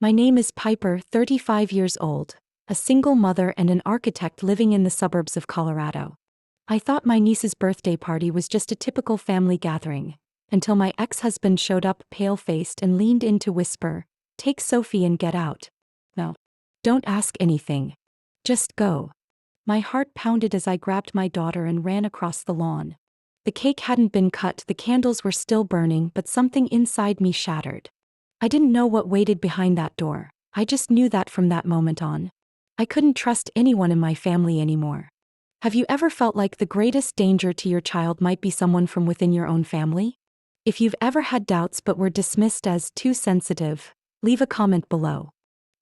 My name is Piper, 35 years old, a single mother and an architect living in the suburbs of Colorado. I thought my niece's birthday party was just a typical family gathering, until my ex-husband showed up pale-faced and leaned in to whisper, "Take Sophie and get out." No. Don't ask anything. Just go. My heart pounded as I grabbed my daughter and ran across the lawn. The cake hadn't been cut, the candles were still burning, but something inside me shattered. I didn't know what waited behind that door. I just knew that from that moment on. I couldn't trust anyone in my family anymore. Have you ever felt like the greatest danger to your child might be someone from within your own family? If you've ever had doubts but were dismissed as too sensitive, leave a comment below.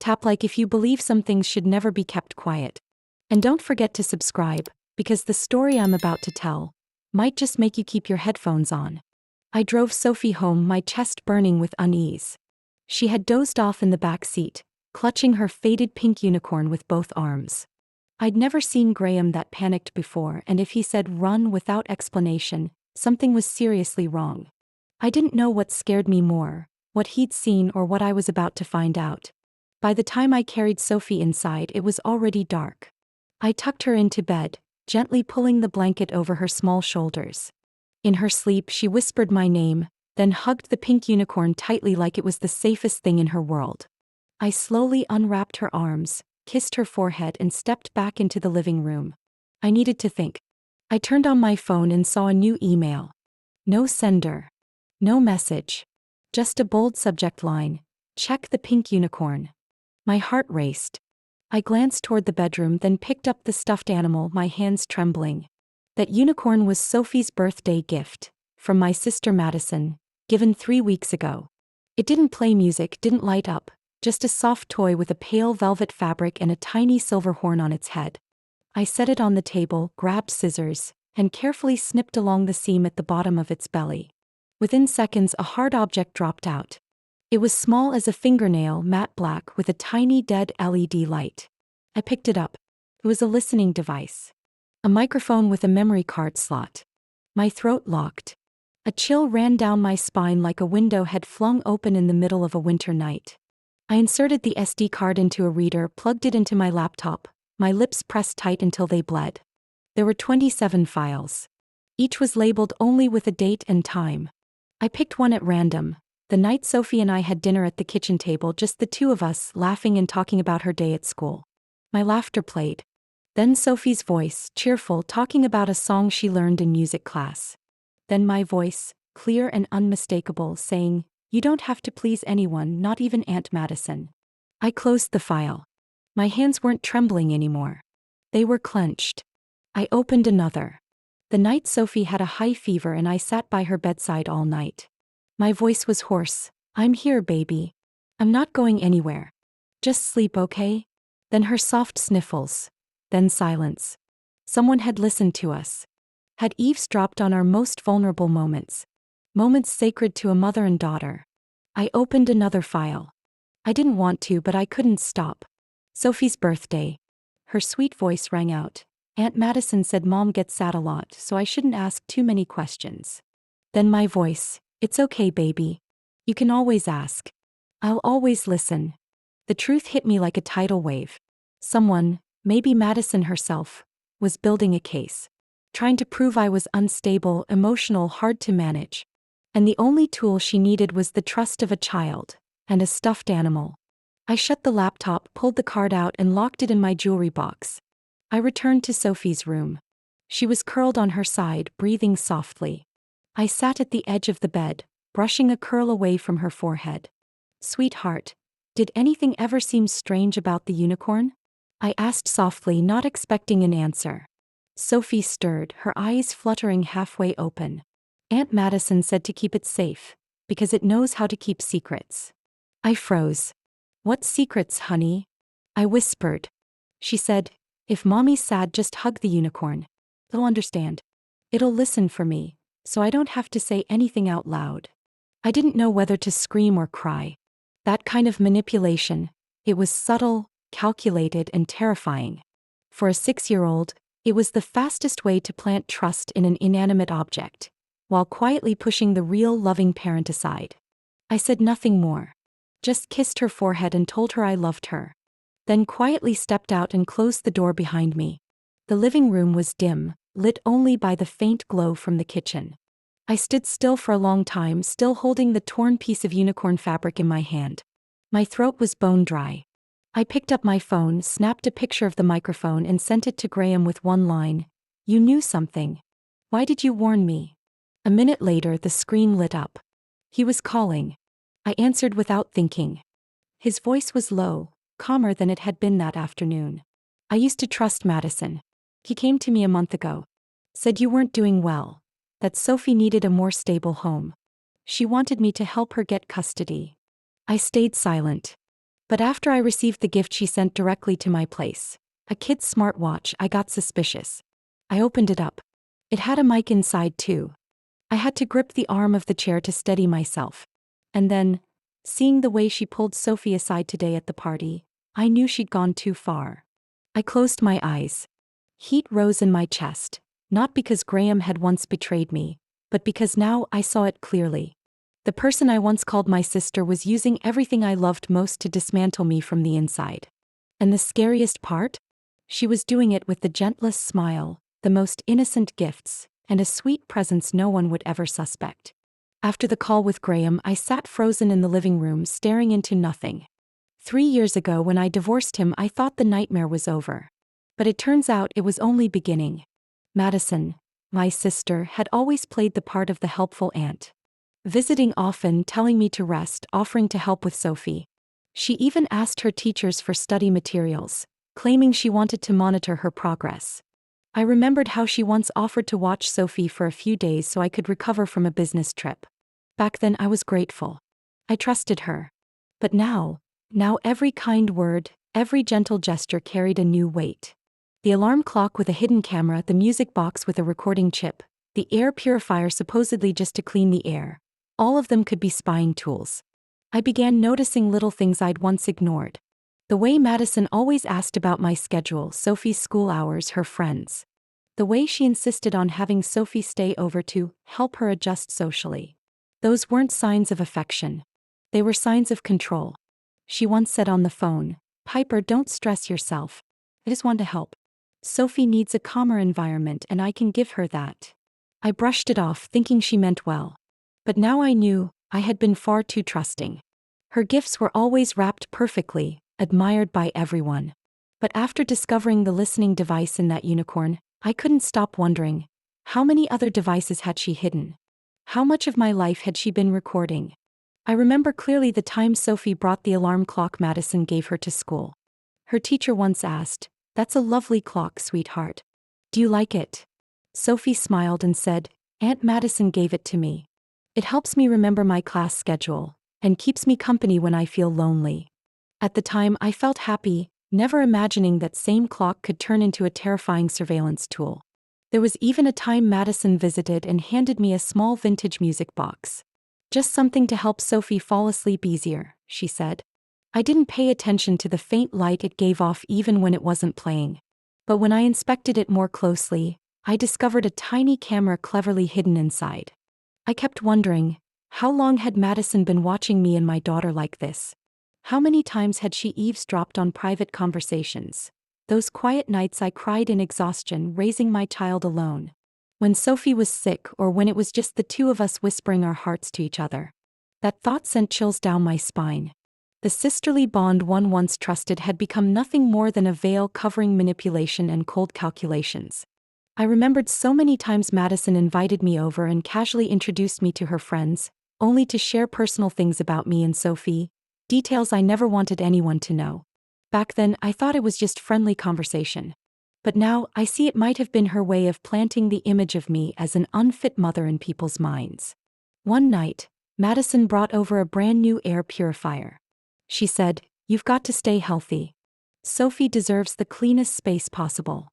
Tap like if you believe some things should never be kept quiet. And don't forget to subscribe, because the story I'm about to tell might just make you keep your headphones on. I drove Sophie home, my chest burning with unease. She had dozed off in the back seat, clutching her faded pink unicorn with both arms. I'd never seen Graham that panicked before, and if he said run without explanation, something was seriously wrong. I didn't know what scared me more, what he'd seen or what I was about to find out. By the time I carried Sophie inside, it was already dark. I tucked her into bed, gently pulling the blanket over her small shoulders. In her sleep, she whispered my name, then hugged the pink unicorn tightly like it was the safest thing in her world. I slowly unwrapped her arms, kissed her forehead, and stepped back into the living room. I needed to think. I turned on my phone and saw a new email. No sender. No message. Just a bold subject line: check the pink unicorn. My heart raced. I glanced toward the bedroom, then picked up the stuffed animal, my hands trembling. That unicorn was Sophie's birthday gift, from my sister Madison, given 3 weeks ago. It didn't play music, didn't light up, just a soft toy with a pale velvet fabric and a tiny silver horn on its head. I set it on the table, grabbed scissors, and carefully snipped along the seam at the bottom of its belly. Within seconds, a hard object dropped out. It was small as a fingernail, matte black, with a tiny dead LED light. I picked it up. It was a listening device. A microphone with a memory card slot. My throat locked. A chill ran down my spine like a window had flung open in the middle of a winter night. I inserted the SD card into a reader, plugged it into my laptop, my lips pressed tight until they bled. There were 27 files. Each was labeled only with a date and time. I picked one at random. The night Sophie and I had dinner at the kitchen table, just the two of us, laughing and talking about her day at school. My laughter played. Then Sophie's voice, cheerful, talking about a song she learned in music class. Then my voice, clear and unmistakable, saying, "You don't have to please anyone, not even Aunt Madison." I closed the file. My hands weren't trembling anymore. They were clenched. I opened another. The night Sophie had a high fever and I sat by her bedside all night. My voice was hoarse. "I'm here, baby. I'm not going anywhere. Just sleep, okay?" Then her soft sniffles. Then silence. Someone had listened to us. Had eavesdropped on our most vulnerable moments. Moments sacred to a mother and daughter. I opened another file. I didn't want to, but I couldn't stop. Sophie's birthday. Her sweet voice rang out. "Aunt Madison said Mom gets sad a lot, so I shouldn't ask too many questions." Then my voice. "It's okay, baby. You can always ask. I'll always listen." The truth hit me like a tidal wave. Someone, maybe Madison herself, was building a case. Trying to prove I was unstable, emotional, hard to manage. And the only tool she needed was the trust of a child, and a stuffed animal. I shut the laptop, pulled the card out, and locked it in my jewelry box. I returned to Sophie's room. She was curled on her side, breathing softly. I sat at the edge of the bed, brushing a curl away from her forehead. "Sweetheart, did anything ever seem strange about the unicorn?" I asked softly, not expecting an answer. Sophie stirred, her eyes fluttering halfway open. "Aunt Madison said to keep it safe, because it knows how to keep secrets." I froze. "What secrets, honey?" I whispered. She said, "If Mommy's sad, just hug the unicorn. It'll understand. It'll listen for me, so I don't have to say anything out loud." I didn't know whether to scream or cry. That kind of manipulation, it was subtle, calculated, and terrifying. For a 6-year-old, it was the fastest way to plant trust in an inanimate object, while quietly pushing the real loving parent aside. I said nothing more. just kissed her forehead and told her I loved her. Then quietly stepped out and closed the door behind me. The living room was dim, lit only by the faint glow from the kitchen. I stood still for a long time, still holding the torn piece of unicorn fabric in my hand. My throat was bone dry. I picked up my phone, snapped a picture of the microphone and sent it to Graham with one line. "You knew something. Why did you warn me?" A minute later, the screen lit up. He was calling. I answered without thinking. His voice was low, calmer than it had been that afternoon. "I used to trust Madison. He came to me a month ago. Said you weren't doing well. That Sophie needed a more stable home. She wanted me to help her get custody." I stayed silent. But after I received the gift she sent directly to my place, a kid's smartwatch, I got suspicious. I opened it up. It had a mic inside too. I had to grip the arm of the chair to steady myself. And then, seeing the way she pulled Sophie aside today at the party, I knew she'd gone too far. I closed my eyes. Heat rose in my chest. Not because Graham had once betrayed me, but because now I saw it clearly. The person I once called my sister was using everything I loved most to dismantle me from the inside. And the scariest part? She was doing it with the gentlest smile, the most innocent gifts, and a sweet presence no one would ever suspect. After the call with Graham, I sat frozen in the living room, staring into nothing. 3 years ago, when I divorced him, I thought the nightmare was over. But it turns out it was only beginning. Madison, my sister, had always played the part of the helpful aunt. Visiting often, telling me to rest, offering to help with Sophie. She even asked her teachers for study materials, claiming she wanted to monitor her progress. I remembered how she once offered to watch Sophie for a few days so I could recover from a business trip. Back then I was grateful. I trusted her. But now every kind word, every gentle gesture carried a new weight. The alarm clock with a hidden camera, the music box with a recording chip, the air purifier supposedly just to clean the air. All of them could be spying tools. I began noticing little things I'd once ignored. The way Madison always asked about my schedule, Sophie's school hours, her friends. The way she insisted on having Sophie stay over to help her adjust socially. Those weren't signs of affection. They were signs of control. She once said on the phone, "Piper, don't stress yourself. I just want to help. Sophie needs a calmer environment and I can give her that." I brushed it off, thinking she meant well. But now I knew I had been far too trusting. Her gifts were always wrapped perfectly, admired by everyone. But after discovering the listening device in that unicorn, I couldn't stop wondering, how many other devices had she hidden? How much of my life had she been recording? I remember clearly the time Sophie brought the alarm clock Madison gave her to school. Her teacher once asked, "That's a lovely clock, sweetheart. Do you like it?" Sophie smiled and said, "Aunt Madison gave it to me. It helps me remember my class schedule, and keeps me company when I feel lonely." At the time I felt happy, never imagining that same clock could turn into a terrifying surveillance tool. There was even a time Madison visited and handed me a small vintage music box. "Just something to help Sophie fall asleep easier," she said. I didn't pay attention to the faint light it gave off even when it wasn't playing. But when I inspected it more closely, I discovered a tiny camera cleverly hidden inside. I kept wondering, how long had Madison been watching me and my daughter like this? How many times had she eavesdropped on private conversations? Those quiet nights I cried in exhaustion raising my child alone. When Sophie was sick or when it was just the two of us whispering our hearts to each other. That thought sent chills down my spine. The sisterly bond one once trusted had become nothing more than a veil covering manipulation and cold calculations. I remembered so many times Madison invited me over and casually introduced me to her friends, only to share personal things about me and Sophie, details I never wanted anyone to know. Back then, I thought it was just friendly conversation. But now, I see it might have been her way of planting the image of me as an unfit mother in people's minds. One night, Madison brought over a brand new air purifier. She said, "You've got to stay healthy. Sophie deserves the cleanest space possible."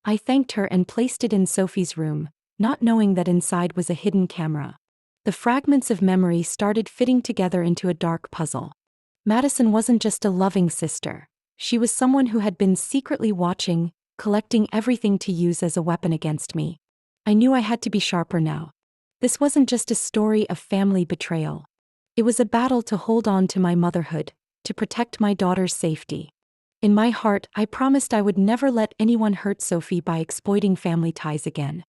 I thanked her and placed it in Sophie's room, not knowing that inside was a hidden camera. The fragments of memory started fitting together into a dark puzzle. Madison wasn't just a loving sister. She was someone who had been secretly watching, collecting everything to use as a weapon against me. I knew I had to be sharper now. This wasn't just a story of family betrayal. It was a battle to hold on to my motherhood, to protect my daughter's safety. In my heart, I promised I would never let anyone hurt Sophie by exploiting family ties again.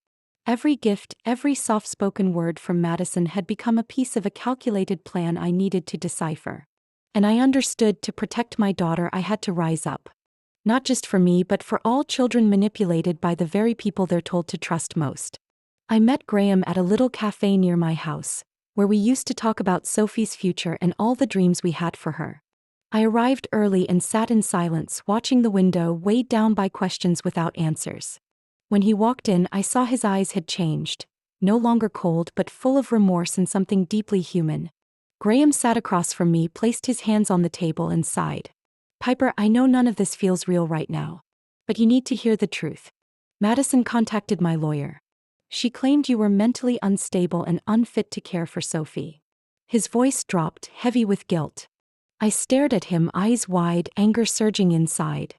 Every gift, every soft-spoken word from Madison had become a piece of a calculated plan I needed to decipher. And I understood to protect my daughter I had to rise up. Not just for me but for all children manipulated by the very people they're told to trust most. I met Graham at a little cafe near my house, where we used to talk about Sophie's future and all the dreams we had for her. I arrived early and sat in silence, watching the window, weighed down by questions without answers. When he walked in, I saw his eyes had changed, no longer cold but full of remorse and something deeply human. Graham sat across from me, placed his hands on the table and sighed. "Piper, I know none of this feels real right now. But you need to hear the truth. Madison contacted my lawyer. She claimed you were mentally unstable and unfit to care for Sophie." His voice dropped, heavy with guilt. I stared at him, eyes wide, anger surging inside.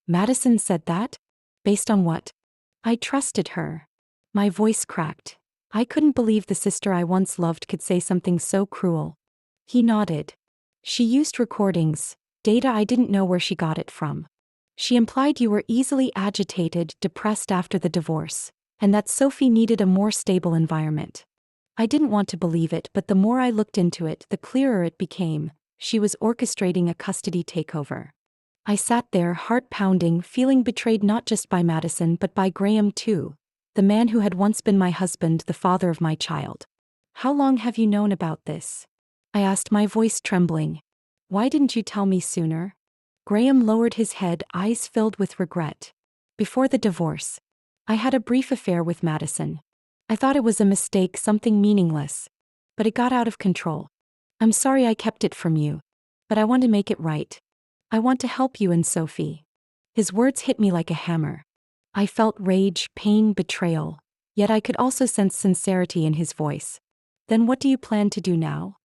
Madison said that? Based on what? I trusted her. My voice cracked. I couldn't believe the sister I once loved could say something so cruel. He nodded. She used recordings, data I didn't know where she got it from. She implied you were easily agitated, depressed after the divorce, and that Sophie needed a more stable environment. I didn't want to believe it, but the more I looked into it, the clearer it became. She was orchestrating a custody takeover. I sat there, heart pounding, feeling betrayed not just by Madison but by Graham too, the man who had once been my husband, the father of my child. "How long have you known about this?" I asked, my voice trembling. "Why didn't you tell me sooner?" Graham lowered his head, eyes filled with regret. "Before the divorce, I had a brief affair with Madison. I thought it was a mistake, something meaningless. But it got out of control. I'm sorry I kept it from you. But I want to make it right. I want to help you and Sophie." His words hit me like a hammer. I felt rage, pain, betrayal, yet I could also sense sincerity in his voice. "Then what do you plan to do now?"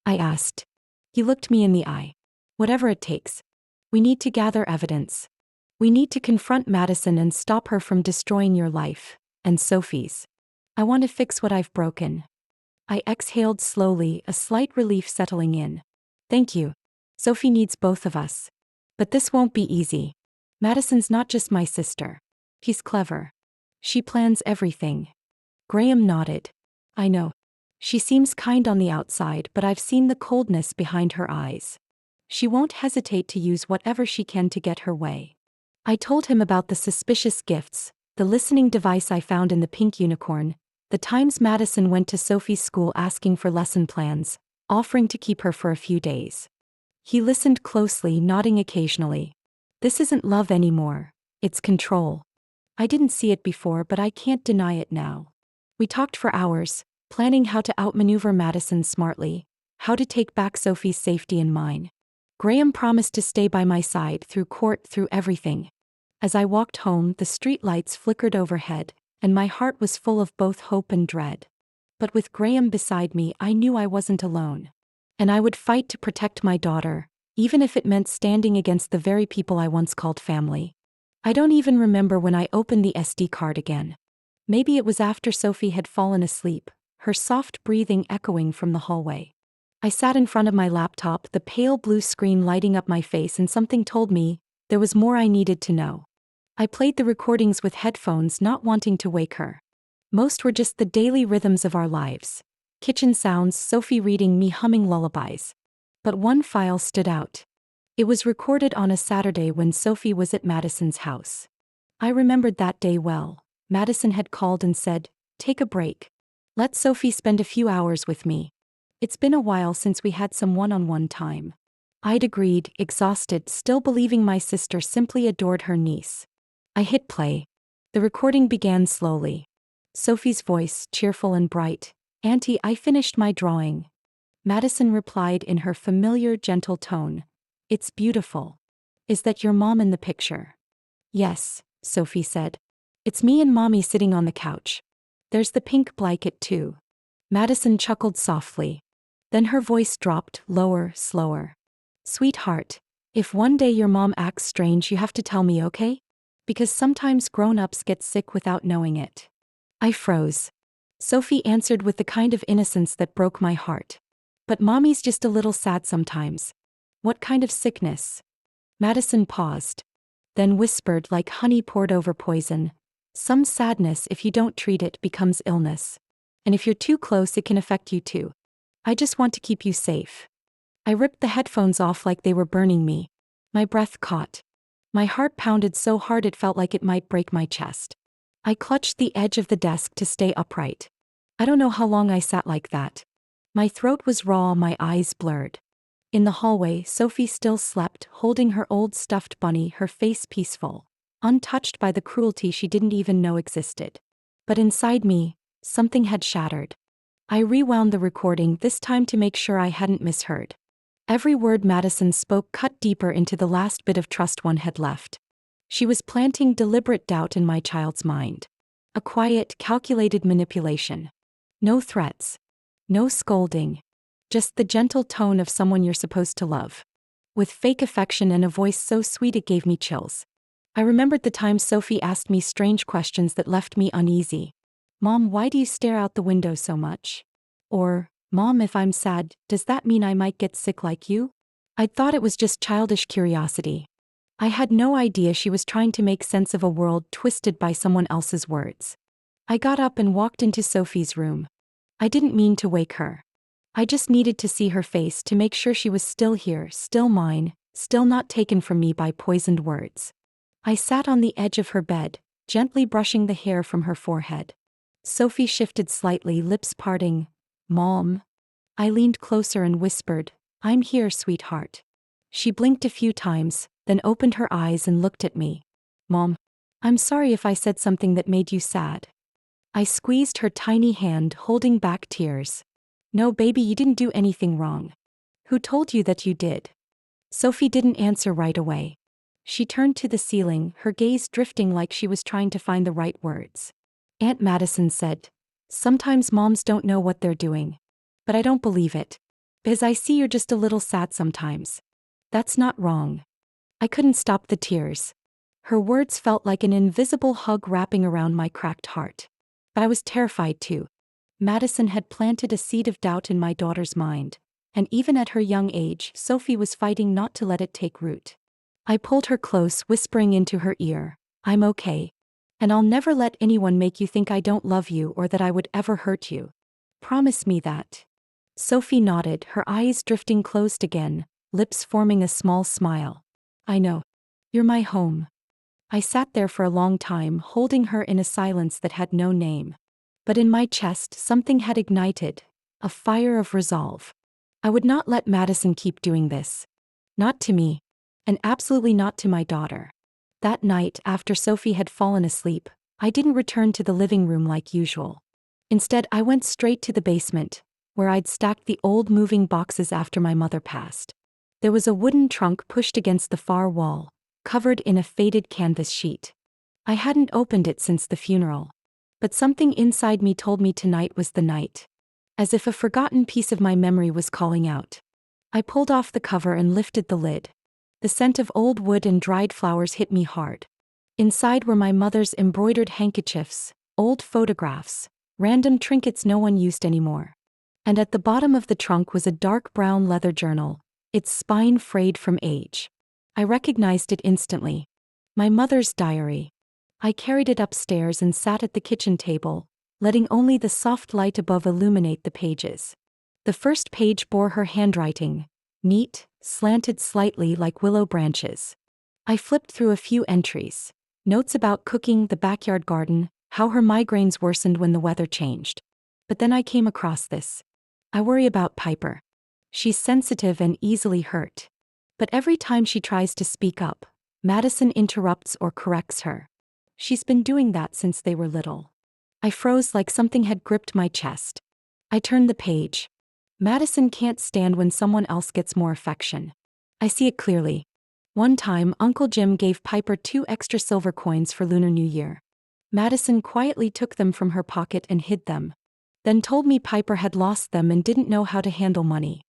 I asked. He looked me in the eye. "Whatever it takes. We need to gather evidence. We need to confront Madison and stop her from destroying your life, and Sophie's. I want to fix what I've broken." I exhaled slowly, a slight relief settling in. "Thank you. Sophie needs both of us. But this won't be easy. Madison's not just my sister. She's clever. She plans everything." Graham nodded. "I know. She seems kind on the outside, but I've seen the coldness behind her eyes. She won't hesitate to use whatever she can to get her way." I told him about the suspicious gifts, the listening device I found in the pink unicorn, the times Madison went to Sophie's school asking for lesson plans, offering to keep her for a few days. He listened closely, nodding occasionally. "This isn't love anymore. It's control. I didn't see it before, but I can't deny it now." We talked for hours, planning how to outmaneuver Madison smartly, how to take back Sophie's safety and mine. Graham promised to stay by my side through court, through everything. As I walked home, the street lights flickered overhead, and my heart was full of both hope and dread. But with Graham beside me, I knew I wasn't alone. And I would fight to protect my daughter, even if it meant standing against the very people I once called family. I don't even remember when I opened the SD card again. Maybe it was after Sophie had fallen asleep, her soft breathing echoing from the hallway. I sat in front of my laptop, the pale blue screen lighting up my face, and something told me there was more I needed to know. I played the recordings with headphones, not wanting to wake her. Most were just the daily rhythms of our lives. Kitchen sounds, Sophie reading, me humming lullabies. But one file stood out. It was recorded on a Saturday when Sophie was at Madison's house. I remembered that day well. Madison had called and said, "Take a break. Let Sophie spend a few hours with me. It's been a while since we had some one-on-one time." I'd agreed, exhausted, still believing my sister simply adored her niece. I hit play. The recording began slowly. Sophie's voice, cheerful and bright. "Auntie, I finished my drawing." Madison replied in her familiar, gentle tone, "It's beautiful. Is that your mom in the picture?" "Yes," Sophie said. "It's me and Mommy sitting on the couch. There's the pink blanket too." Madison chuckled softly. Then her voice dropped, lower, slower. "Sweetheart, if one day your mom acts strange, you have to tell me, okay? Because sometimes grown-ups get sick without knowing it." I froze. Sophie answered with the kind of innocence that broke my heart. But mommy's just a little sad sometimes. What kind of sickness? Madison paused. Then whispered like honey poured over poison. Some sadness, if you don't treat it, becomes illness. And if you're too close, it can affect you too. I just want to keep you safe. I ripped the headphones off like they were burning me. My breath caught. My heart pounded so hard it felt like it might break my chest. I clutched the edge of the desk to stay upright. I don't know how long I sat like that. My throat was raw, my eyes blurred. In the hallway, Sophie still slept, holding her old stuffed bunny, her face peaceful, untouched by the cruelty she didn't even know existed. But inside me, something had shattered. I rewound the recording, this time to make sure I hadn't misheard. Every word Madison spoke cut deeper into the last bit of trust one had left. She was planting deliberate doubt in my child's mind. A quiet, calculated manipulation. No threats. No scolding. Just the gentle tone of someone you're supposed to love. With fake affection and a voice so sweet it gave me chills. I remembered the time Sophie asked me strange questions that left me uneasy. Mom, why do you stare out the window so much? Or, Mom, if I'm sad, does that mean I might get sick like you? I'd thought it was just childish curiosity. I had no idea she was trying to make sense of a world twisted by someone else's words. I got up and walked into Sophie's room. I didn't mean to wake her. I just needed to see her face to make sure she was still here, still mine, still not taken from me by poisoned words. I sat on the edge of her bed, gently brushing the hair from her forehead. Sophie shifted slightly, lips parting. Mom. I leaned closer and whispered, I'm here, sweetheart. She blinked a few times, then opened her eyes and looked at me. Mom. I'm sorry if I said something that made you sad. I squeezed her tiny hand, holding back tears. No, baby, you didn't do anything wrong. Who told you that you did? Sophie didn't answer right away. She turned to the ceiling, her gaze drifting like she was trying to find the right words. Aunt Madison said, sometimes moms don't know what they're doing. But I don't believe it. Because I see you're just a little sad sometimes. That's not wrong. I couldn't stop the tears. Her words felt like an invisible hug wrapping around my cracked heart. But I was terrified too. Madison had planted a seed of doubt in my daughter's mind, and even at her young age, Sophie was fighting not to let it take root. I pulled her close, whispering into her ear, I'm okay. And I'll never let anyone make you think I don't love you or that I would ever hurt you. Promise me that. Sophie nodded, her eyes drifting closed again, lips forming a small smile. I know. You're my home. I sat there for a long time, holding her in a silence that had no name. But in my chest, something had ignited, a fire of resolve. I would not let Madison keep doing this. Not to me. And absolutely not to my daughter. That night, after Sophie had fallen asleep, I didn't return to the living room like usual. Instead, I went straight to the basement, where I'd stacked the old moving boxes after my mother passed. There was a wooden trunk pushed against the far wall, covered in a faded canvas sheet. I hadn't opened it since the funeral. But something inside me told me tonight was the night. As if a forgotten piece of my memory was calling out. I pulled off the cover and lifted the lid. The scent of old wood and dried flowers hit me hard. Inside were my mother's embroidered handkerchiefs, old photographs, random trinkets no one used anymore. And at the bottom of the trunk was a dark brown leather journal, its spine frayed from age. I recognized it instantly. My mother's diary. I carried it upstairs and sat at the kitchen table, letting only the soft light above illuminate the pages. The first page bore her handwriting, neat, slanted slightly like willow branches. I flipped through a few entries. Notes about cooking, the backyard garden, how her migraines worsened when the weather changed. But then I came across this. I worry about Piper. She's sensitive and easily hurt. But every time she tries to speak up, Madison interrupts or corrects her. She's been doing that since they were little. I froze like something had gripped my chest. I turned the page. Madison can't stand when someone else gets more affection. I see it clearly. One time, Uncle Jim gave Piper 2 extra silver coins for Lunar New Year. Madison quietly took them from her pocket and hid them. Then told me Piper had lost them and didn't know how to handle money.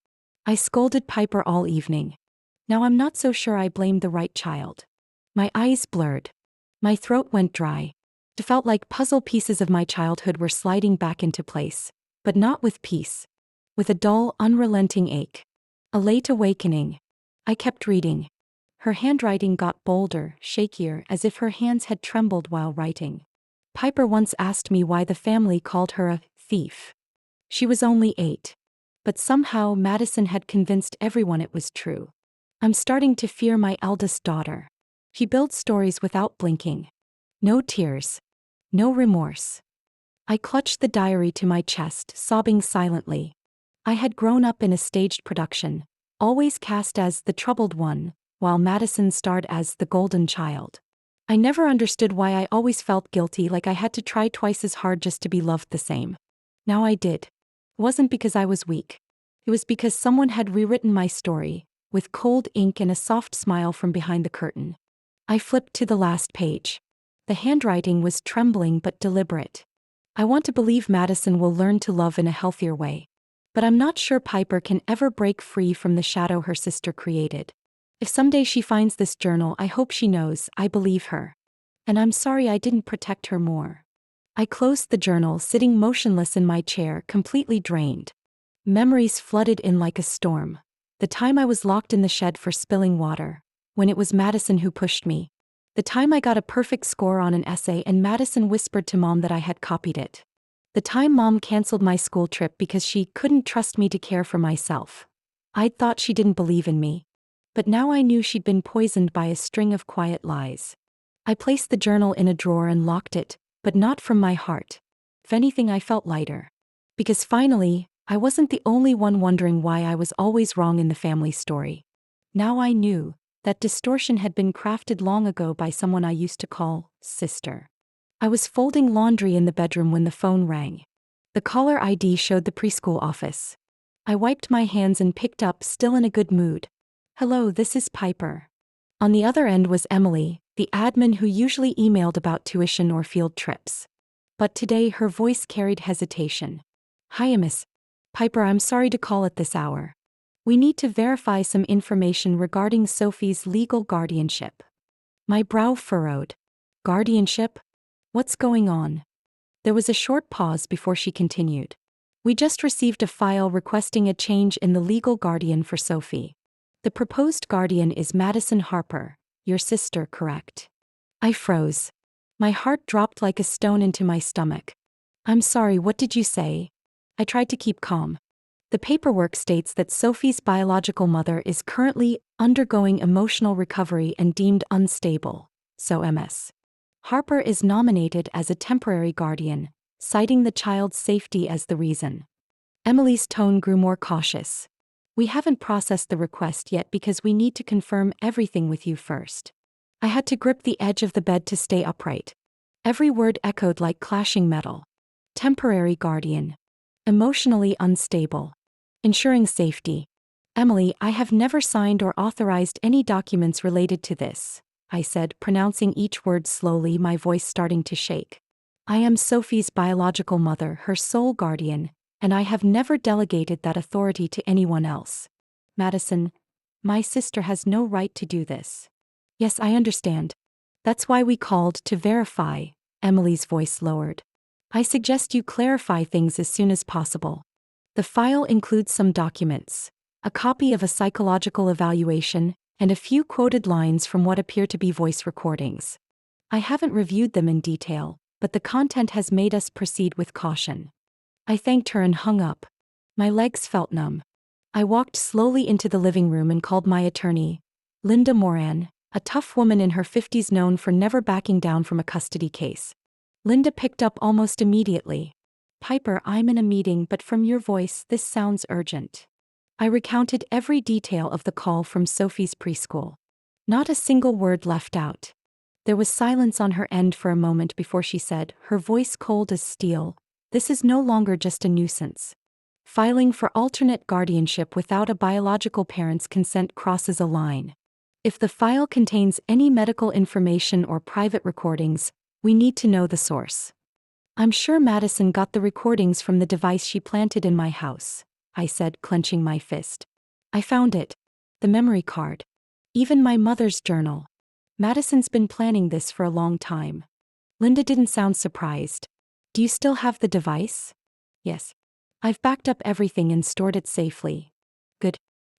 I scolded Piper all evening. Now I'm not so sure I blamed the right child. My eyes blurred. My throat went dry. It felt like puzzle pieces of my childhood were sliding back into place, but not with peace. with a dull, unrelenting ache. A late awakening. I kept reading. Her handwriting got bolder, shakier, as if her hands had trembled while writing. Piper once asked me why the family called her a thief. She was only 8. But somehow Madison had convinced everyone it was true. I'm starting to fear my eldest daughter. She builds stories without blinking. No tears. No remorse. I clutched the diary to my chest, sobbing silently. I had grown up in a staged production, always cast as the troubled one, while Madison starred as the golden child. I never understood why I always felt guilty, like I had to try twice as hard just to be loved the same. Now I did. It wasn't because I was weak. It was because someone had rewritten my story, with cold ink and a soft smile from behind the curtain. I flipped to the last page. The handwriting was trembling but deliberate. I want to believe Madison will learn to love in a healthier way. But I'm not sure Piper can ever break free from the shadow her sister created. If someday she finds this journal, I hope she knows I believe her. And I'm sorry I didn't protect her more. I closed the journal, sitting motionless in my chair, completely drained. Memories flooded in like a storm. The time I was locked in the shed for spilling water, when it was Madison who pushed me. The time I got a perfect score on an essay and Madison whispered to Mom that I had copied it. The time Mom canceled my school trip because she couldn't trust me to care for myself. I'd thought she didn't believe in me. But now I knew she'd been poisoned by a string of quiet lies. I placed the journal in a drawer and locked it, but not from my heart. If anything, I felt lighter. Because finally, I wasn't the only one wondering why I was always wrong in the family story. Now I knew that distortion had been crafted long ago by someone I used to call sister. I was folding laundry in the bedroom when the phone rang. The caller ID showed the preschool office. I wiped my hands and picked up, still in a good mood. "Hello, this is Piper." On the other end was Emily, the admin who usually emailed about tuition or field trips. But today her voice carried hesitation. "Hi, Miss Piper, I'm sorry to call at this hour. We need to verify some information regarding Sophie's legal guardianship." My brow furrowed. Guardianship? What's going on? There was a short pause before she continued. "We just received a file requesting a change in the legal guardian for Sophie. The proposed guardian is Madison Harper, your sister, correct?" I froze. My heart dropped like a stone into my stomach. "I'm sorry, what did you say?" I tried to keep calm. "The paperwork states that Sophie's biological mother is currently undergoing emotional recovery and deemed unstable, so Ms. Harper is nominated as a temporary guardian, citing the child's safety as the reason." Emily's tone grew more cautious. "We haven't processed the request yet because we need to confirm everything with you first." I had to grip the edge of the bed to stay upright. Every word echoed like clashing metal. Temporary guardian. Emotionally unstable. Ensuring safety. "Emily, I have never signed or authorized any documents related to this," I said, pronouncing each word slowly, my voice starting to shake. "I am Sophie's biological mother, her sole guardian, and I have never delegated that authority to anyone else. Madison, my sister has no right to do this." "Yes, I understand. That's why we called to verify." Emily's voice lowered. "I suggest you clarify things as soon as possible. The file includes some documents, a copy of a psychological evaluation, and a few quoted lines from what appear to be voice recordings. I haven't reviewed them in detail, but the content has made us proceed with caution." I thanked her and hung up. My legs felt numb. I walked slowly into the living room and called my attorney, Linda Moran, a tough woman in her 50s known for never backing down from a custody case. Linda picked up almost immediately. "Piper, I'm in a meeting, but from your voice, this sounds urgent." I recounted every detail of the call from Sophie's preschool. Not a single word left out. There was silence on her end for a moment before she said, her voice cold as steel, "This is no longer just a nuisance. Filing for alternate guardianship without a biological parent's consent crosses a line. If the file contains any medical information or private recordings, we need to know the source." "I'm sure Madison got the recordings from the device she planted in my house," I said, clenching my fist. "I found it. The memory card. Even my mother's journal. Madison's been planning this for a long time." Linda didn't sound surprised. "Do you still have the device?" "Yes." I've backed up everything and stored it safely. Good.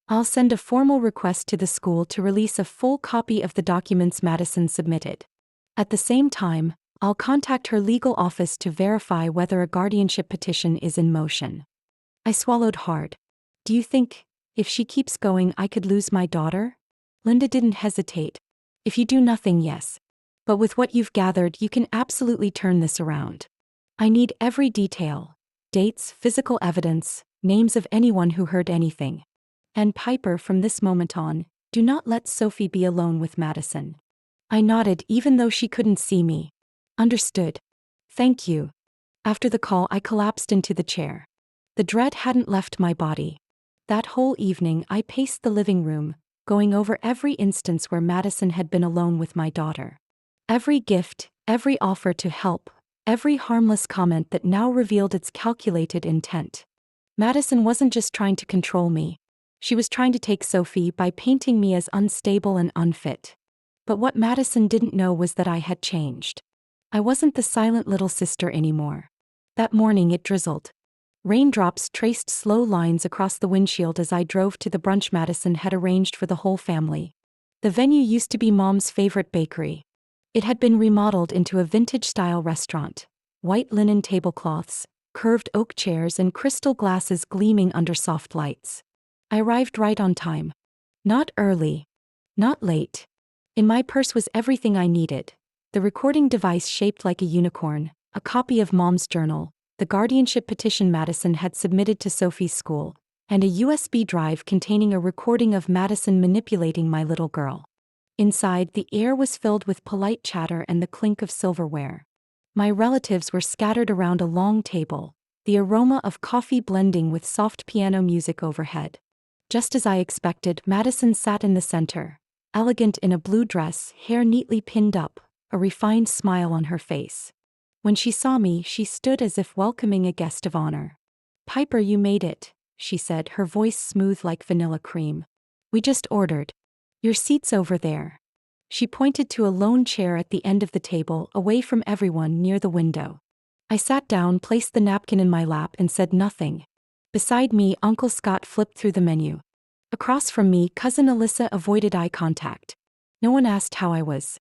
I'll send a formal request to the school to release a full copy of the documents Madison submitted. At the same time, I'll contact her legal office to verify whether a guardianship petition is in motion. I swallowed hard. Do you think, if she keeps going, I could lose my daughter? Linda didn't hesitate. If you do nothing, yes. But with what you've gathered, you can absolutely turn this around. I need every detail. Dates, physical evidence, names of anyone who heard anything. And Piper, from this moment on, do not let Sophie be alone with Madison. I nodded even though she couldn't see me. Understood. Thank you. After the call, I collapsed into the chair. The dread hadn't left my body. That whole evening, I paced the living room, going over every instance where Madison had been alone with my daughter. Every gift, every offer to help, every harmless comment that now revealed its calculated intent. Madison wasn't just trying to control me. She was trying to take Sophie by painting me as unstable and unfit. But what Madison didn't know was that I had changed. I wasn't the silent little sister anymore. That morning it drizzled. Raindrops traced slow lines across the windshield as I drove to the brunch Madison had arranged for the whole family. The venue used to be Mom's favorite bakery. It had been remodeled into a vintage-style restaurant. White linen tablecloths, curved oak chairs, and crystal glasses gleaming under soft lights. I arrived right on time. Not early. Not late. In my purse was everything I needed. The recording device shaped like a unicorn, a copy of Mom's journal, the guardianship petition Madison had submitted to Sophie's school, and a USB drive containing a recording of Madison manipulating my little girl. Inside, the air was filled with polite chatter and the clink of silverware. My relatives were scattered around a long table, the aroma of coffee blending with soft piano music overhead. Just as I expected, Madison sat in the center, elegant in a blue dress, hair neatly pinned up, a refined smile on her face. When she saw me, she stood as if welcoming a guest of honor. "Piper, you made it," she said, her voice smooth like vanilla cream. "We just ordered. Your seat's over there." She pointed to a lone chair at the end of the table, away from everyone, near the window. I sat down, placed the napkin in my lap, and said nothing. Beside me, Uncle Scott flipped through the menu. Across from me, Cousin Alyssa avoided eye contact. No one asked how I was.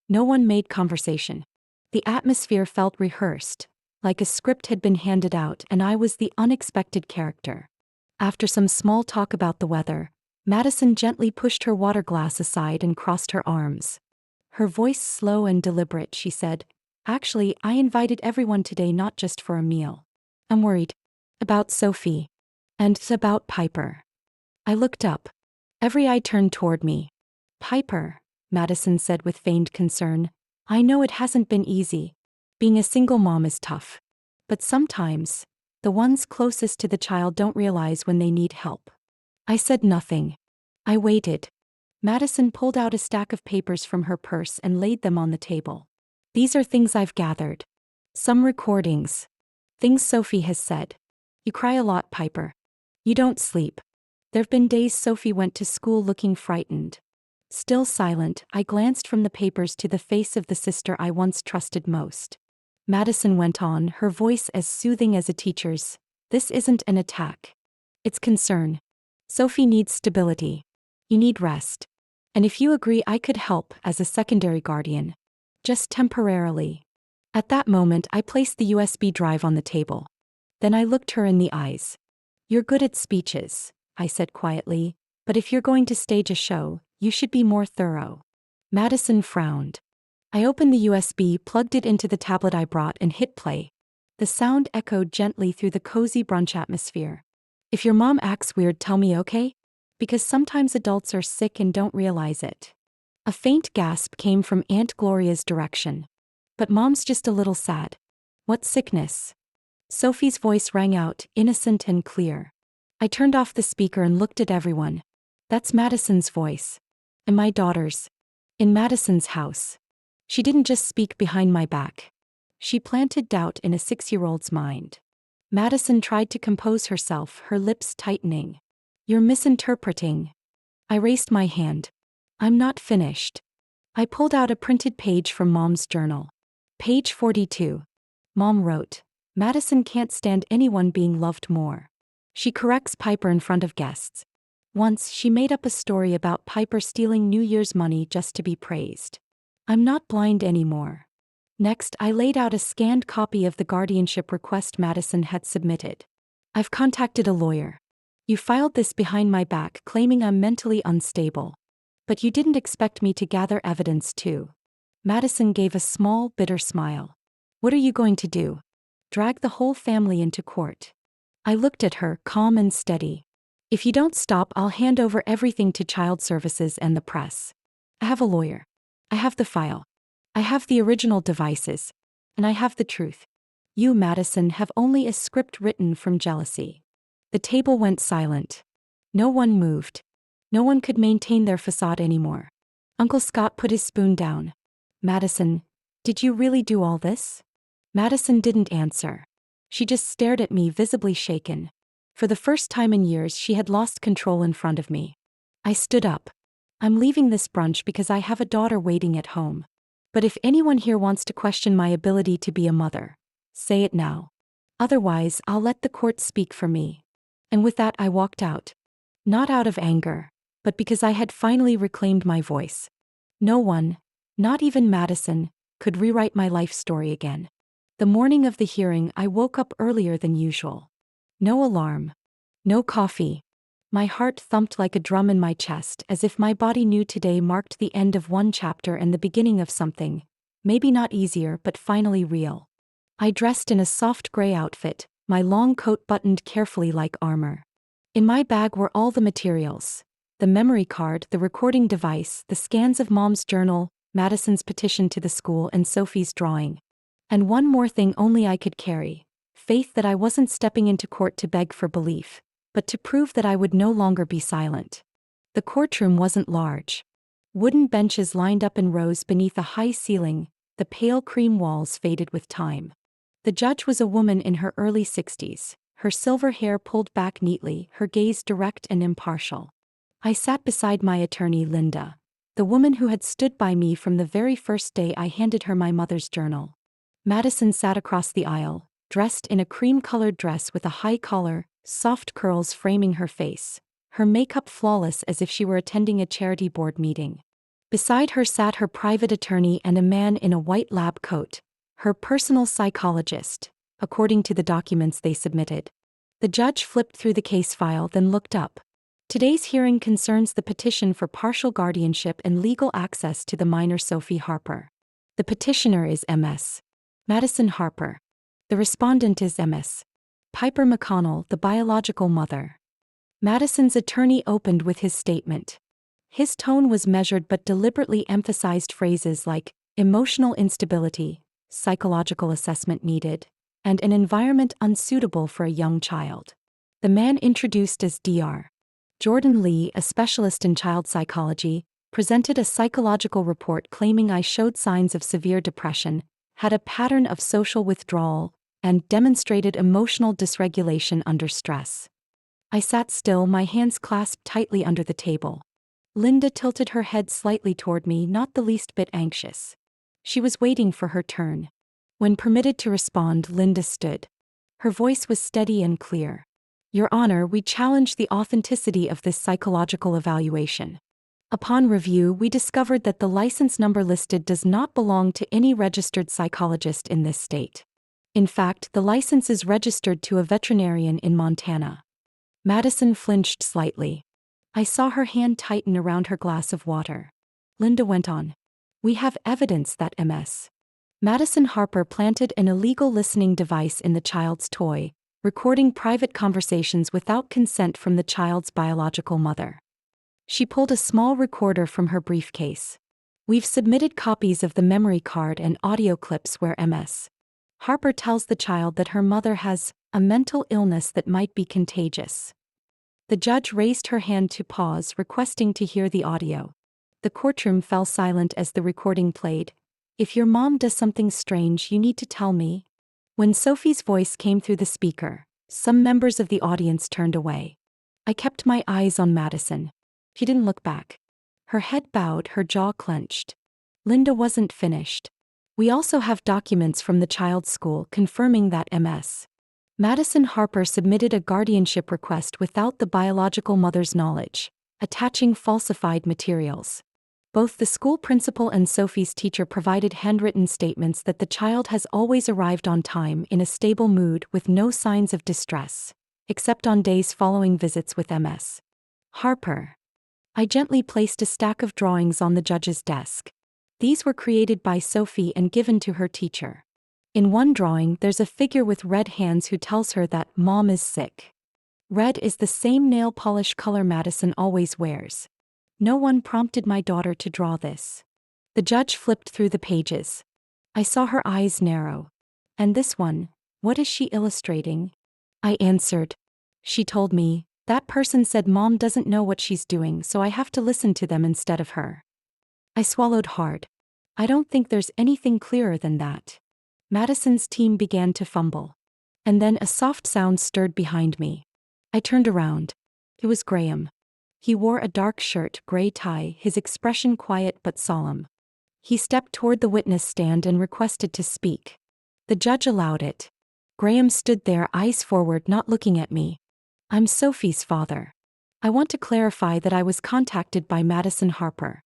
No one made conversation. The atmosphere felt rehearsed, like a script had been handed out and I was the unexpected character. After some small talk about the weather, Madison gently pushed her water glass aside and crossed her arms. Her voice slow and deliberate, she said, "Actually, I invited everyone today not just for a meal. I'm worried. About Sophie. And about Piper." I looked up. Every eye turned toward me. "Piper," Madison said with feigned concern, "I know it hasn't been easy. Being a single mom is tough. But sometimes, the ones closest to the child don't realize when they need help." I said nothing. I waited. Madison pulled out a stack of papers from her purse and laid them on the table. "These are things I've gathered. Some recordings. Things Sophie has said. You cry a lot, Piper. You don't sleep. There've been days Sophie went to school looking frightened." Still silent, I glanced from the papers to the face of the sister I once trusted most. Madison went on, her voice as soothing as a teacher's. "This isn't an attack. It's concern. Sophie needs stability. You need rest. And if you agree, I could help as a secondary guardian. Just temporarily." At that moment, I placed the USB drive on the table. Then I looked her in the eyes. "You're good at speeches," I said quietly, "but if you're going to stage a show, you should be more thorough." Madison frowned. I opened the USB, plugged it into the tablet I brought, and hit play. The sound echoed gently through the cozy brunch atmosphere. "If your mom acts weird, tell me, okay? Because sometimes adults are sick and don't realize it." A faint gasp came from Aunt Gloria's direction. "But Mom's just a little sad." "What sickness?" Sophie's voice rang out, innocent and clear. I turned off the speaker and looked at everyone. That's Madison's voice. And my daughter's. In Madison's house. She didn't just speak behind my back. She planted doubt in a 6-year-old's mind. Madison tried to compose herself, her lips tightening. "You're misinterpreting." I raised my hand. "I'm not finished." I pulled out a printed page from Mom's journal. Page 42. Mom wrote, Madison can't stand anyone being loved more. She corrects Piper in front of guests. Once, she made up a story about Piper stealing New Year's money just to be praised. I'm not blind anymore. Next, I laid out a scanned copy of the guardianship request Madison had submitted. I've contacted a lawyer. You filed this behind my back, claiming I'm mentally unstable. But you didn't expect me to gather evidence too. Madison gave a small, bitter smile. What are you going to do? Drag the whole family into court? I looked at her, calm and steady. If you don't stop, I'll hand over everything to child services and the press. I have a lawyer. I have the file. I have the original devices. And I have the truth. You, Madison, have only a script written from jealousy. The table went silent. No one moved. No one could maintain their facade anymore. Uncle Scott put his spoon down. Madison, did you really do all this? Madison didn't answer. She just stared at me, visibly shaken. For the first time in years, she had lost control in front of me. I stood up. I'm leaving this brunch because I have a daughter waiting at home. But if anyone here wants to question my ability to be a mother, say it now. Otherwise, I'll let the court speak for me. And with that, I walked out. Not out of anger, but because I had finally reclaimed my voice. No one, not even Madison, could rewrite my life story again. The morning of the hearing, I woke up earlier than usual. No alarm. No coffee. My heart thumped like a drum in my chest, as if my body knew today marked the end of one chapter and the beginning of something, maybe not easier but finally real. I dressed in a soft gray outfit, my long coat buttoned carefully like armor. In my bag were all the materials: the memory card, the recording device, the scans of Mom's journal, Madison's petition to the school, and Sophie's drawing. And one more thing only I could carry: faith that I wasn't stepping into court to beg for belief, but to prove that I would no longer be silent. The courtroom wasn't large. Wooden benches lined up in rows beneath a high ceiling, the pale cream walls faded with time. The judge was a woman in her early 60s, her silver hair pulled back neatly, her gaze direct and impartial. I sat beside my attorney, Linda, the woman who had stood by me from the very first day I handed her my mother's journal. Madison sat across the aisle, dressed in a cream-colored dress with a high collar, soft curls framing her face, her makeup flawless as if she were attending a charity board meeting. Beside her sat her private attorney and a man in a white lab coat, her personal psychologist, according to the documents they submitted. The judge flipped through the case file, then looked up. Today's hearing concerns the petition for partial guardianship and legal access to the minor Sophie Harper. The petitioner is Ms. Madison Harper. The respondent is Ms. Piper McConnell, the biological mother. Madison's attorney opened with his statement. His tone was measured but deliberately emphasized phrases like emotional instability, psychological assessment needed, and an environment unsuitable for a young child. The man introduced as Dr. Jordan Lee, a specialist in child psychology, presented a psychological report claiming I showed signs of severe depression, had a pattern of social withdrawal, and demonstrated emotional dysregulation under stress. I sat still, my hands clasped tightly under the table. Linda tilted her head slightly toward me, not the least bit anxious. She was waiting for her turn. When permitted to respond, Linda stood. Her voice was steady and clear. Your Honor, we challenge the authenticity of this psychological evaluation. Upon review, we discovered that the license number listed does not belong to any registered psychologist in this state. In fact, the license is registered to a veterinarian in Montana. Madison flinched slightly. I saw her hand tighten around her glass of water. Linda went on. We have evidence that Ms. Madison Harper planted an illegal listening device in the child's toy, recording private conversations without consent from the child's biological mother. She pulled a small recorder from her briefcase. We've submitted copies of the memory card and audio clips where Ms. Harper tells the child that her mother has a mental illness that might be contagious. The judge raised her hand to pause, requesting to hear the audio. The courtroom fell silent as the recording played. If your mom does something strange, you need to tell me. When Sophie's voice came through the speaker, some members of the audience turned away. I kept my eyes on Madison. She didn't look back. Her head bowed, her jaw clenched. Linda wasn't finished. We also have documents from the child's school confirming that Ms. Madison Harper submitted a guardianship request without the biological mother's knowledge, attaching falsified materials. Both the school principal and Sophie's teacher provided handwritten statements that the child has always arrived on time in a stable mood with no signs of distress, except on days following visits with Ms. Harper. I gently placed a stack of drawings on the judge's desk. These were created by Sophie and given to her teacher. In one drawing, there's a figure with red hands who tells her that Mom is sick. Red is the same nail polish color Madison always wears. No one prompted my daughter to draw this. The judge flipped through the pages. I saw her eyes narrow. And this one, what is she illustrating? I answered. She told me, that person said Mom doesn't know what she's doing, so I have to listen to them instead of her. I swallowed hard. I don't think there's anything clearer than that. Madison's team began to fumble. And then a soft sound stirred behind me. I turned around. It was Graham. He wore a dark shirt, gray tie, his expression quiet but solemn. He stepped toward the witness stand and requested to speak. The judge allowed it. Graham stood there, eyes forward, not looking at me. I'm Sophie's father. I want to clarify that I was contacted by Madison Harper.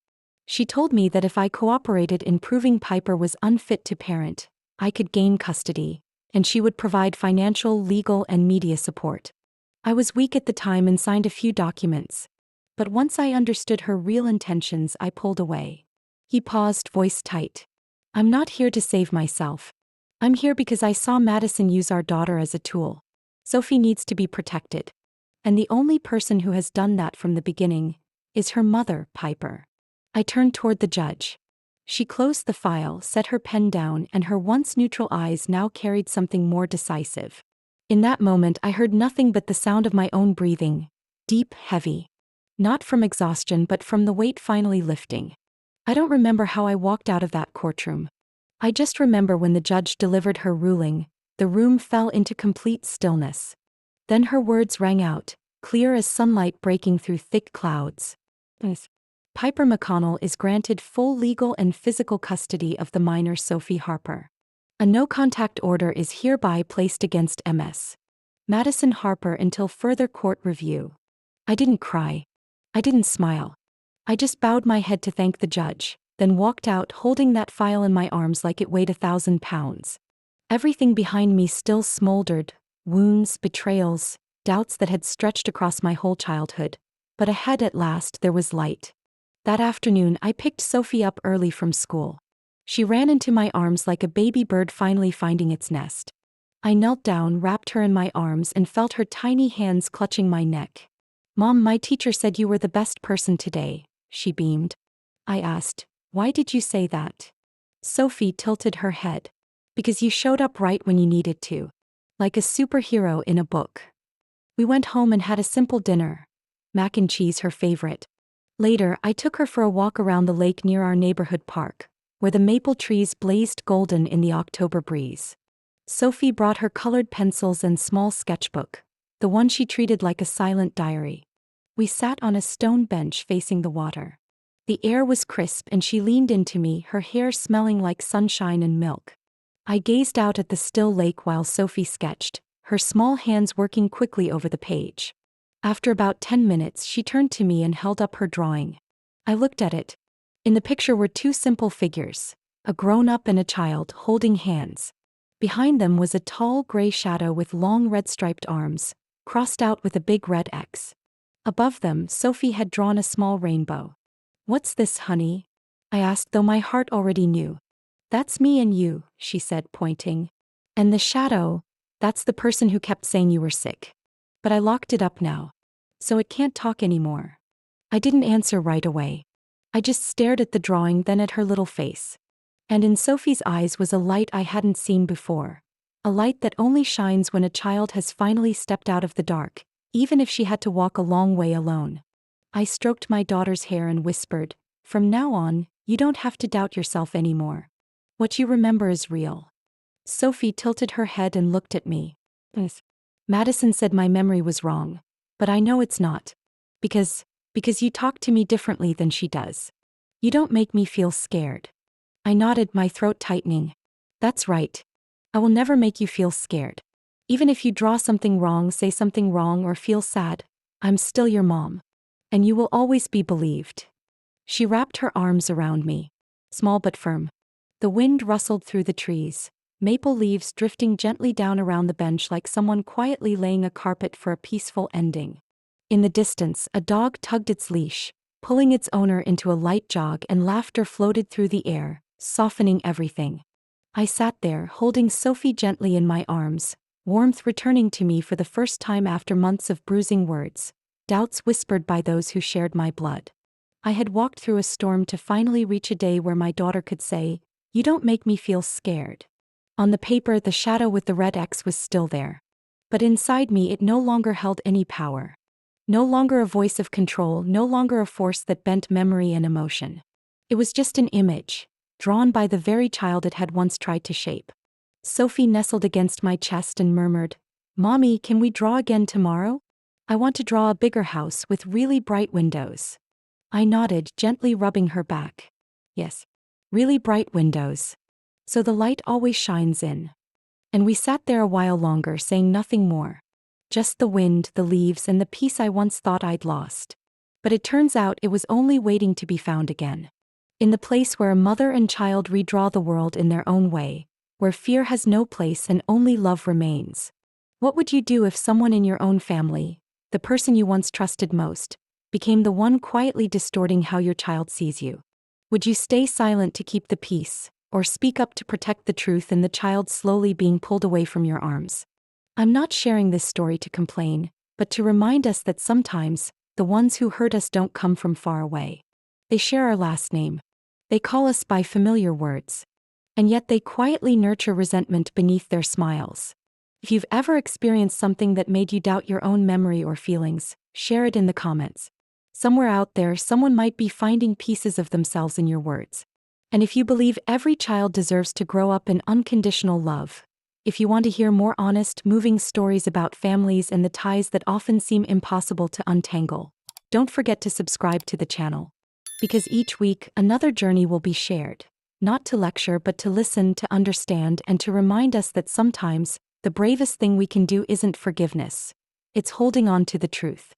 She told me that if I cooperated in proving Piper was unfit to parent, I could gain custody, and she would provide financial, legal, and media support. I was weak at the time and signed a few documents. But once I understood her real intentions, I pulled away. He paused, voice tight. I'm not here to save myself. I'm here because I saw Madison use our daughter as a tool. Sophie needs to be protected. And the only person who has done that from the beginning is her mother, Piper. I turned toward the judge. She closed the file, set her pen down, and her once neutral eyes now carried something more decisive. In that moment, I heard nothing but the sound of my own breathing, deep, heavy. Not from exhaustion, but from the weight finally lifting. I don't remember how I walked out of that courtroom. I just remember when the judge delivered her ruling, the room fell into complete stillness. Then her words rang out, clear as sunlight breaking through thick clouds. Piper McConnell is granted full legal and physical custody of the minor Sophie Harper. A no-contact order is hereby placed against Ms. Madison Harper until further court review. I didn't cry. I didn't smile. I just bowed my head to thank the judge, then walked out holding that file in my arms like it weighed 1,000 pounds. Everything behind me still smoldered, wounds, betrayals, doubts that had stretched across my whole childhood. But ahead at last there was light. That afternoon I picked Sophie up early from school. She ran into my arms like a baby bird finally finding its nest. I knelt down, wrapped her in my arms, and felt her tiny hands clutching my neck. Mom, my teacher said you were the best person today, she beamed. I asked, why did you say that? Sophie tilted her head. Because you showed up right when you needed to. Like a superhero in a book. We went home and had a simple dinner. Mac and cheese, her favorite. Later, I took her for a walk around the lake near our neighborhood park, where the maple trees blazed golden in the October breeze. Sophie brought her colored pencils and small sketchbook, the one she treated like a silent diary. We sat on a stone bench facing the water. The air was crisp and she leaned into me, her hair smelling like sunshine and milk. I gazed out at the still lake while Sophie sketched, her small hands working quickly over the page. After about 10 minutes, she turned to me and held up her drawing. I looked at it. In the picture were two simple figures, a grown-up and a child holding hands. Behind them was a tall gray shadow with long red striped arms, crossed out with a big red X. Above them, Sophie had drawn a small rainbow. What's this, honey? I asked, though my heart already knew. That's me and you, she said, pointing. And the shadow, that's the person who kept saying you were sick. But I locked it up now. So it can't talk anymore. I didn't answer right away. I just stared at the drawing, then at her little face. And in Sophie's eyes was a light I hadn't seen before. A light that only shines when a child has finally stepped out of the dark, even if she had to walk a long way alone. I stroked my daughter's hair and whispered, from now on, you don't have to doubt yourself anymore. What you remember is real. Sophie tilted her head and looked at me. Madison said my memory was wrong. But I know it's not. Because you talk to me differently than she does. You don't make me feel scared. I nodded, my throat tightening. That's right. I will never make you feel scared. Even if you draw something wrong, say something wrong, or feel sad, I'm still your mom. And you will always be believed. She wrapped her arms around me. Small but firm. The wind rustled through the trees, maple leaves drifting gently down around the bench like someone quietly laying a carpet for a peaceful ending. In the distance, a dog tugged its leash, pulling its owner into a light jog, and laughter floated through the air, softening everything. I sat there, holding Sophie gently in my arms, warmth returning to me for the first time after months of bruising words, doubts whispered by those who shared my blood. I had walked through a storm to finally reach a day where my daughter could say, "You don't make me feel scared." On the paper, the shadow with the red X was still there. But inside me, it no longer held any power. No longer a voice of control, no longer a force that bent memory and emotion. It was just an image, drawn by the very child it had once tried to shape. Sophie nestled against my chest and murmured, "Mommy, can we draw again tomorrow? I want to draw a bigger house with really bright windows." I nodded, gently rubbing her back. Yes, really bright windows. So the light always shines in. And we sat there a while longer, saying nothing more. Just the wind, the leaves, and the peace I once thought I'd lost. But it turns out it was only waiting to be found again. In the place where a mother and child redraw the world in their own way, where fear has no place and only love remains. What would you do if someone in your own family, the person you once trusted most, became the one quietly distorting how your child sees you? Would you stay silent to keep the peace, or speak up to protect the truth and the child slowly being pulled away from your arms? I'm not sharing this story to complain, but to remind us that sometimes, the ones who hurt us don't come from far away. They share our last name. They call us by familiar words. And yet they quietly nurture resentment beneath their smiles. If you've ever experienced something that made you doubt your own memory or feelings, share it in the comments. Somewhere out there, someone might be finding pieces of themselves in your words. And if you believe every child deserves to grow up in unconditional love, if you want to hear more honest, moving stories about families and the ties that often seem impossible to untangle, don't forget to subscribe to the channel. Because each week, another journey will be shared. Not to lecture, but to listen, to understand, and to remind us that sometimes, the bravest thing we can do isn't forgiveness. It's holding on to the truth.